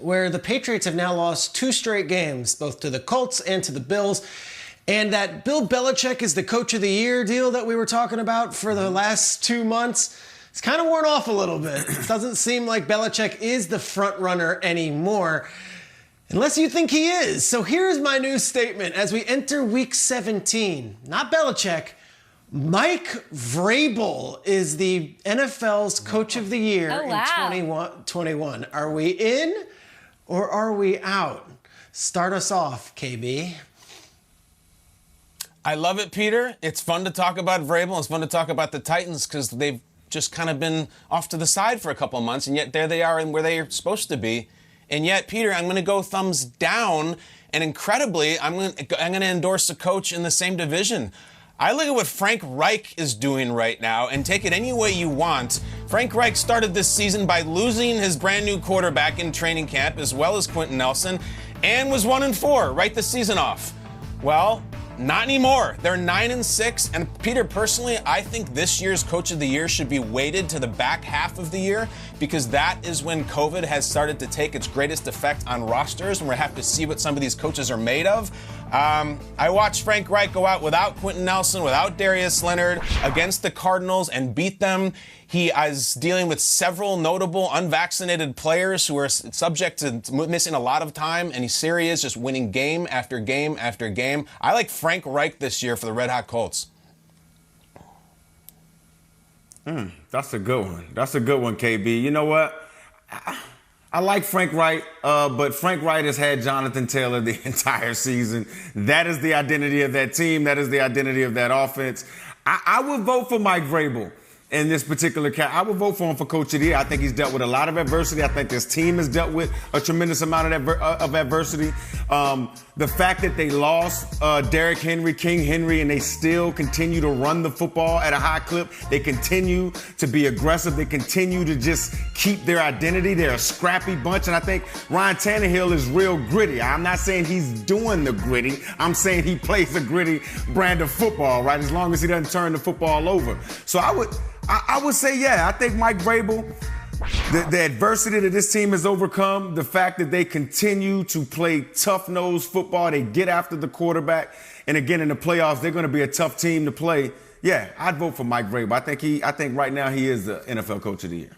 where the Patriots have now lost 2 straight games, both to the Colts and to the Bills. And that Bill Belichick is the coach of the year deal that we were talking about for the last 2 months, it's kind of worn off a little bit. It doesn't seem like Belichick is the front runner anymore, unless you think he is. So here's my new statement as we enter week 17. Not Belichick. Mike Vrabel is the NFL's coach of the year in 2021. Are we in or are we out? Start us off, KB. I love it, Peter. It's fun to talk about Vrabel. It's fun to talk about the Titans because they've just kind of been off to the side for a couple of months, and yet there they are and where they are supposed to be. And yet, Peter, I'm going to go thumbs down, and incredibly, I'm going to endorse a coach in the same division. I look at what Frank Reich is doing right now, and take it any way you want. Frank Reich started this season by losing his brand new quarterback in training camp, as well as Quentin Nelson, and was 1-4, right the season off. Well, not anymore. They're 9-6, and Peter, personally, I think this year's Coach of the Year should be weighted to the back half of the year because that is when COVID has started to take its greatest effect on rosters, and we have to see what some of these coaches are made of. I watched Frank Reich go out without Quentin Nelson, without Darius Leonard, against the Cardinals and beat them. He is dealing with several notable unvaccinated players who are subject to missing a lot of time, and here he is just winning game after game after game. I like Frank Reich this year for the Red Hot Colts. That's a good one. That's a good one, KB. You know what? I like Frank Reich, but Frank Reich has had Jonathan Taylor the entire season. That is the identity of that team. That is the identity of that offense. I would vote for Mike Vrabel in this particular case. I would vote for him for Coach of the Year. I think he's dealt with a lot of adversity. I think this team has dealt with a tremendous amount of adversity. The fact that they lost Derrick Henry, King Henry, and they still continue to run the football at a high clip. They continue to be aggressive. They continue to just keep their identity. They're a scrappy bunch. And I think Ryan Tannehill is real gritty. I'm not saying he's doing the gritty. I'm saying he plays a gritty brand of football, right? As long as he doesn't turn the football over. So I would say, yeah, I think Mike Vrabel, the adversity that this team has overcome, the fact that they continue to play tough-nosed football, they get after the quarterback, and again in the playoffs, they're going to be a tough team to play. Yeah, I'd vote for Mike Vrabel. I think right now he is the NFL Coach of the Year.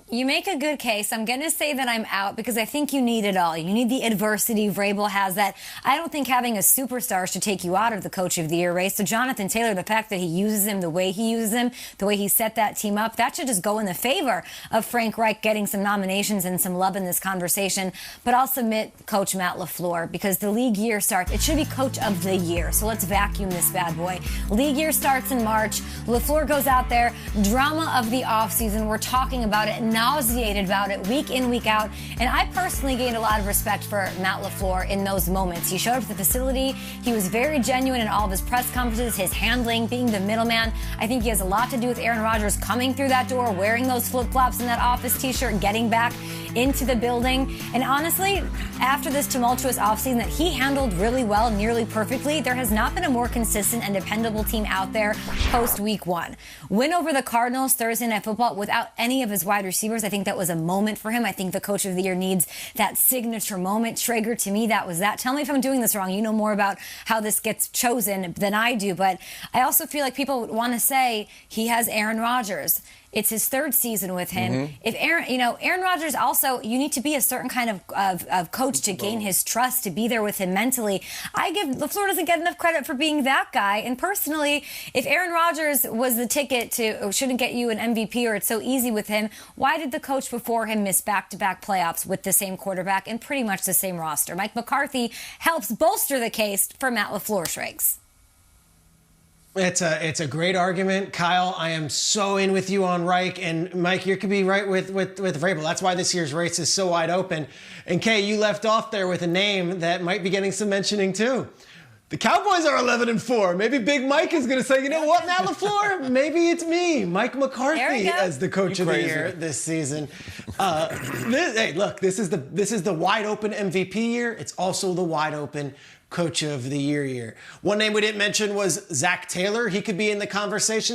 You make a good case. I'm going to say that I'm out because I think you need it all. You need the adversity. Vrabel has that. I don't think having a superstar should take you out of the Coach of the Year race. So Jonathan Taylor, the fact that he uses him the way he uses him, the way he set that team up, that should just go in the favor of Frank Reich getting some nominations and some love in this conversation. But I'll submit Coach Matt LaFleur because the league year starts. It should be Coach of the Year. So let's vacuum this bad boy. League year starts in March. LaFleur goes out there. Drama of the offseason. We're talking about it. Nauseated about it week in, week out. And I personally gained a lot of respect for Matt LaFleur in those moments. He showed up at the facility. He was very genuine in all of his press conferences, his handling, being the middleman. I think he has a lot to do with Aaron Rodgers coming through that door, wearing those flip-flops and that office t-shirt, getting back into the building. And honestly, after this tumultuous offseason that he handled really well, nearly perfectly, there has not been a more consistent and dependable team out there post week 1. Win over the Cardinals Thursday Night Football without any of his wide receivers. I think that was a moment for him. I think the Coach of the Year needs that signature moment. Traeger, to me, that was that. Tell me if I'm doing this wrong. You know more about how this gets chosen than I do. But I also feel like people want to say he has Aaron Rodgers. It's his 3rd season with him. If Aaron Rodgers also, you need to be a certain kind of coach to gain his trust, to be there with him mentally. LaFleur doesn't get enough credit for being that guy. And personally, if Aaron Rodgers was the ticket to, shouldn't get you an MVP or it's so easy with him, why did the coach before him miss back-to-back playoffs with the same quarterback and pretty much the same roster? Mike McCarthy helps bolster the case for Matt LaFleur, Shrakes. It's a great argument, Kyle. I am so in with you on Reich, and Mike, you could be right with Vrabel. That's why this year's race is so wide open. And Kay, you left off there with a name that might be getting some mentioning too. The Cowboys are 11-4. Maybe Big Mike is going to say, you know what, Matt LaFleur? Maybe it's me, Mike McCarthy, as the Coach of the Year this season. Hey, look, this is the wide open MVP year. It's also the wide open Coach of the Year year. One name we didn't mention was Zach Taylor. He could be in the conversation.